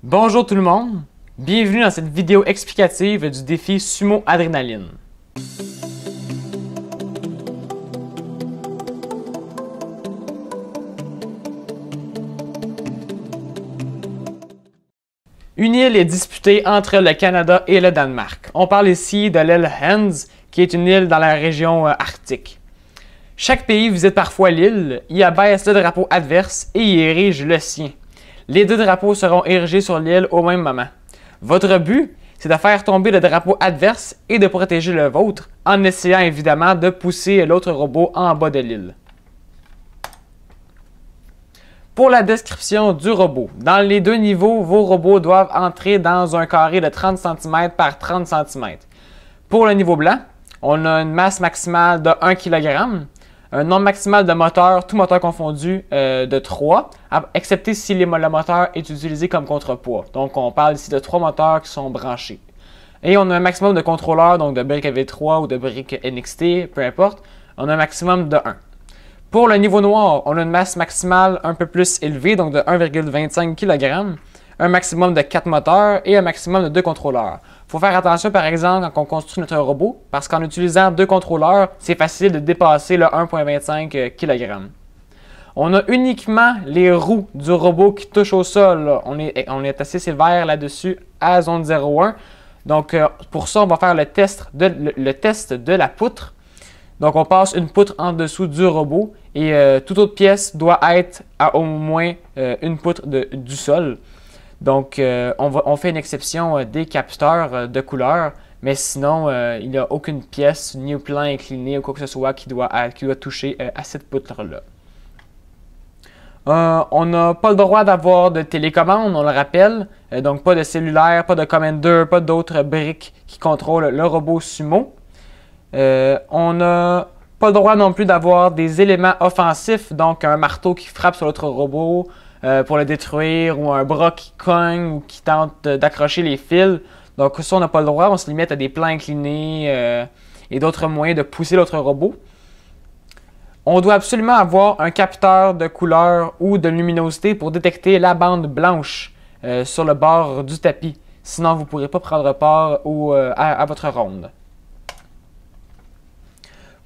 Bonjour tout le monde, bienvenue dans cette vidéo explicative du défi Sumo Adrénaline. Une île est disputée entre le Canada et le Danemark. On parle ici de l'île Hans, qui est une île dans la région arctique. Chaque pays visite parfois l'île, y abaisse le drapeau adverse et y érige le sien. Les deux drapeaux seront érigés sur l'île au même moment. Votre but, c'est de faire tomber le drapeau adverse et de protéger le vôtre, en essayant évidemment de pousser l'autre robot en bas de l'île. Pour la description du robot, dans les deux niveaux, vos robots doivent entrer dans un carré de 30 cm par 30 cm. Pour le niveau blanc, on a une masse maximale de 1 kg, un nombre maximal de moteurs, tout moteur confondu, de 3, excepté si le moteur est utilisé comme contrepoids. Donc, on parle ici de 3 moteurs qui sont branchés. Et on a un maximum de contrôleurs, donc de briques AV3 ou de briques NXT, peu importe. On a un maximum de 1. Pour le niveau noir, on a une masse maximale un peu plus élevée, donc de 1,25 kg, un maximum de 4 moteurs et un maximum de 2 contrôleurs. Il faut faire attention, par exemple, quand on construit notre robot, parce qu'en utilisant 2 contrôleurs, c'est facile de dépasser le 1,25 kg. On a uniquement les roues du robot qui touchent au sol. Là. On est assez sévère là-dessus à zone 0,1. Donc, pour ça, on va faire le test de la poutre. Donc, on passe une poutre en dessous du robot et toute autre pièce doit être à au moins une poutre du sol. Donc, on fait une exception des capteurs de couleur, mais sinon, il n'y a aucune pièce, ni au plan incliné ou quoi que ce soit qui doit toucher à cette poutre-là. On n'a pas le droit d'avoir de télécommande, on le rappelle, donc pas de cellulaire, pas de commander, pas d'autres briques qui contrôlent le robot Sumo. On n'a pas le droit non plus d'avoir des éléments offensifs, donc un marteau qui frappe sur l'autre robot pour le détruire, ou un bras qui cogne ou qui tente d'accrocher les fils. Donc ça, on n'a pas le droit, on se limite à des plans inclinés et d'autres moyens de pousser l'autre robot. On doit absolument avoir un capteur de couleur ou de luminosité pour détecter la bande blanche sur le bord du tapis. Sinon, vous ne pourrez pas prendre part à votre ronde.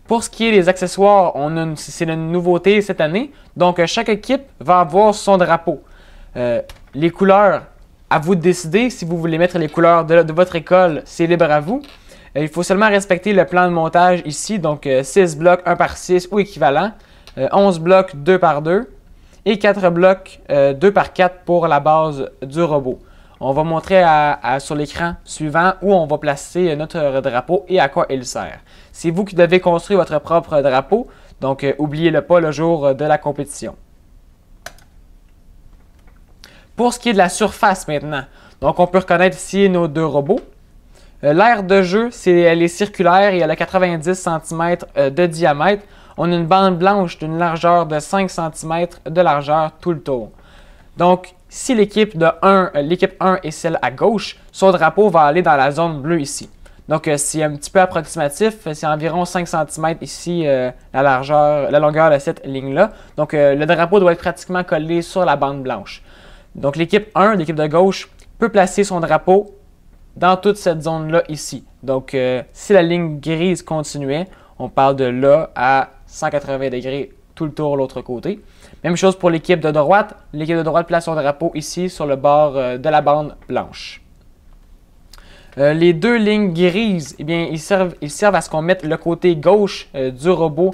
Pour ce qui est des accessoires, c'est une nouveauté cette année. Donc, chaque équipe va avoir son drapeau. Les couleurs, à vous de décider. Si vous voulez mettre les couleurs de votre école, c'est libre à vous. Il faut seulement respecter le plan de montage ici. Donc, 6 blocs 1 par 6 ou équivalent, 11 blocs 2 par 2 et 4 blocs 2 par 4 pour la base du robot. On va montrer sur l'écran suivant où on va placer notre drapeau et à quoi il sert. C'est vous qui devez construire votre propre drapeau, donc n'oubliez-le pas le jour de la compétition. Pour ce qui est de la surface maintenant, donc on peut reconnaître ici nos deux robots. L'aire de jeu, elle est circulaire et elle a 90 cm de diamètre. On a une bande blanche d'une largeur de 5 cm de largeur tout le tour. Donc, si l'équipe 1 est celle à gauche, son drapeau va aller dans la zone bleue ici. Donc, c'est un petit peu approximatif, c'est environ 5 cm ici la longueur de cette ligne-là. Donc, le drapeau doit être pratiquement collé sur la bande blanche. Donc, l'équipe 1, l'équipe de gauche, peut placer son drapeau dans toute cette zone-là ici. Donc, si la ligne grise continuait, on parle de là à 180 degrés tout le tour de l'autre côté. Même chose pour l'équipe de droite. L'équipe de droite place son drapeau ici sur le bord de la bande blanche. Les deux lignes grises, eh bien, ils servent à ce qu'on mette le côté gauche du robot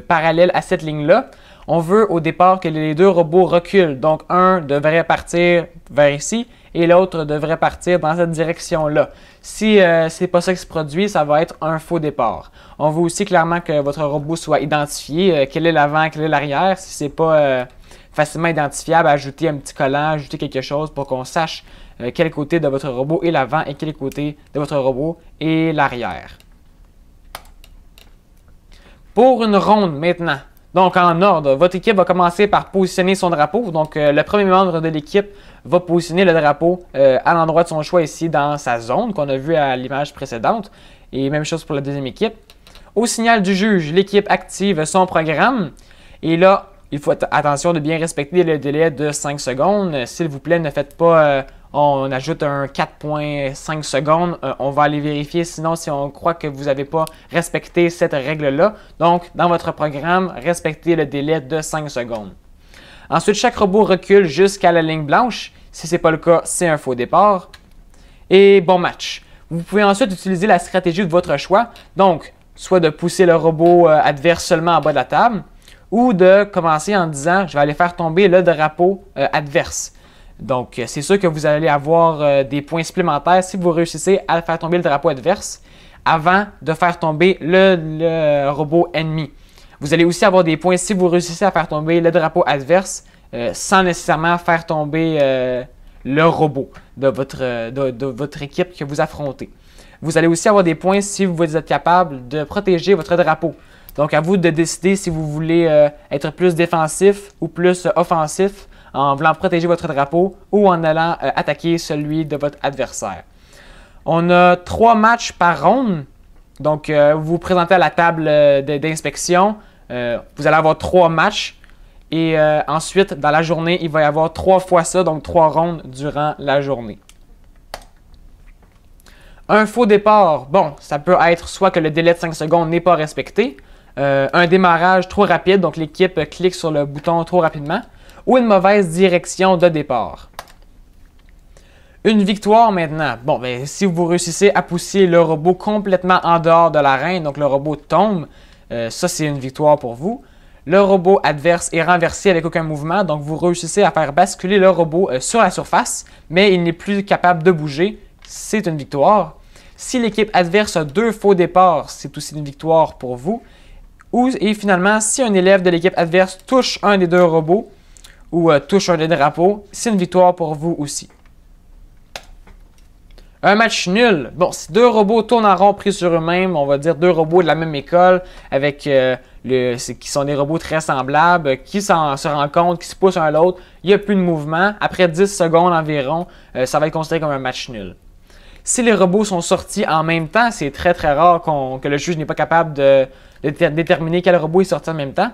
parallèle à cette ligne-là. On veut au départ que les deux robots reculent. Donc, un devrait partir vers ici et l'autre devrait partir dans cette direction-là. Si ce n'est pas ça qui se produit, ça va être un faux départ. On veut aussi clairement que votre robot soit identifié. Quel est l'avant, quel est l'arrière. Si ce n'est pas facilement identifiable, ajoutez un petit collant, ajoutez quelque chose pour qu'on sache quel côté de votre robot est l'avant et quel côté de votre robot est l'arrière. Pour une ronde maintenant. Donc, en ordre, votre équipe va commencer par positionner son drapeau. Donc, le premier membre de l'équipe va positionner le drapeau à l'endroit de son choix ici dans sa zone qu'on a vu à l'image précédente. Et même chose pour la deuxième équipe. Au signal du juge, l'équipe active son programme. Et là, il faut attention de bien respecter le délai de 5 secondes. S'il vous plaît, ne faites pas on ajoute un 4,5 secondes. On va aller vérifier sinon si on croit que vous n'avez pas respecté cette règle-là. Donc, dans votre programme, respectez le délai de 5 secondes. Ensuite, chaque robot recule jusqu'à la ligne blanche. Si ce n'est pas le cas, c'est un faux départ. Et bon match. Vous pouvez ensuite utiliser la stratégie de votre choix. Donc, soit de pousser le robot adverse seulement en bas de la table, ou de commencer en disant « je vais aller faire tomber le drapeau adverse ». Donc, c'est sûr que vous allez avoir des points supplémentaires si vous réussissez à faire tomber le drapeau adverse avant de faire tomber le robot ennemi. Vous allez aussi avoir des points si vous réussissez à faire tomber le drapeau adverse sans nécessairement faire tomber le robot de votre équipe que vous affrontez. Vous allez aussi avoir des points si vous êtes capable de protéger votre drapeau. Donc, à vous de décider si vous voulez être plus défensif ou plus offensif en voulant protéger votre drapeau ou en allant attaquer celui de votre adversaire. On a 3 matchs par ronde. Donc, vous vous présentez à la table d'inspection. Vous allez avoir 3 matchs. Et ensuite, dans la journée, il va y avoir 3 fois ça, donc 3 rondes durant la journée. Un faux départ, bon, ça peut être soit que le délai de 5 secondes n'est pas respecté, un démarrage trop rapide, donc l'équipe clique sur le bouton trop rapidement, ou une mauvaise direction de départ. Une victoire maintenant. Bon, ben, si vous réussissez à pousser le robot complètement en dehors de l'arène, donc le robot tombe, ça c'est une victoire pour vous. Le robot adverse est renversé avec aucun mouvement, donc vous réussissez à faire basculer le robot sur la surface, mais il n'est plus capable de bouger. C'est une victoire. Si l'équipe adverse a 2 faux départs, c'est aussi une victoire pour vous. Et finalement, si un élève de l'équipe adverse touche un des 2 robots ou touche un des drapeaux, c'est une victoire pour vous aussi. Un match nul. Bon, si 2 robots tournent en rond pris sur eux-mêmes, on va dire 2 robots de la même école avec qui sont des robots très semblables, qui se rencontrent, qui se poussent un à l'autre, il n'y a plus de mouvement. Après 10 secondes environ, ça va être considéré comme un match nul. Si les robots sont sortis en même temps, c'est très très rare que le juge n'est pas capable de déterminer quel robot est sorti en même temps.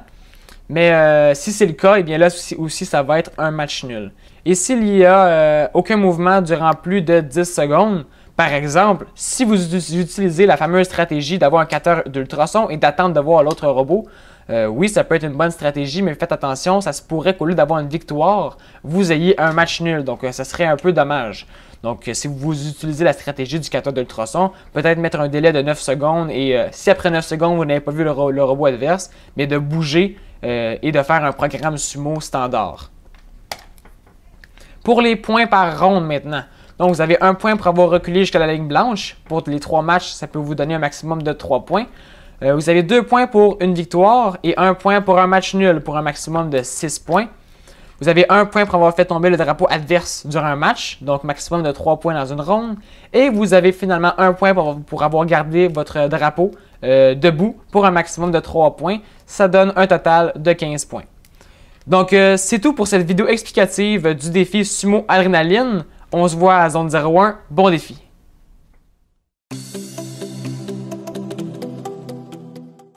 Mais si c'est le cas, eh bien là aussi ça va être un match nul. Et s'il n'y a aucun mouvement durant plus de 10 secondes, par exemple, si vous utilisez la fameuse stratégie d'avoir un capteur d'ultrasons et d'attendre de voir l'autre robot, oui, ça peut être une bonne stratégie, mais faites attention, ça se pourrait qu'au lieu d'avoir une victoire, vous ayez un match nul. Donc, ça serait un peu dommage. Donc, si vous utilisez la stratégie du capteur d'ultrasons, peut-être mettre un délai de 9 secondes et si après 9 secondes, vous n'avez pas vu le robot adverse, mais de bouger et de faire un programme sumo standard. Pour les points par ronde maintenant. Donc, vous avez 1 point pour avoir reculé jusqu'à la ligne blanche. Pour les 3 matchs, ça peut vous donner un maximum de 3 points. Vous avez 2 points pour une victoire et 1 point pour un match nul pour un maximum de 6 points. Vous avez 1 point pour avoir fait tomber le drapeau adverse durant un match, donc maximum de 3 points dans une ronde. Et vous avez finalement 1 point pour avoir gardé votre drapeau debout pour un maximum de 3 points. Ça donne un total de 15 points. Donc, c'est tout pour cette vidéo explicative du défi Sumo Adrénaline. On se voit à Zone 01. Bon défi!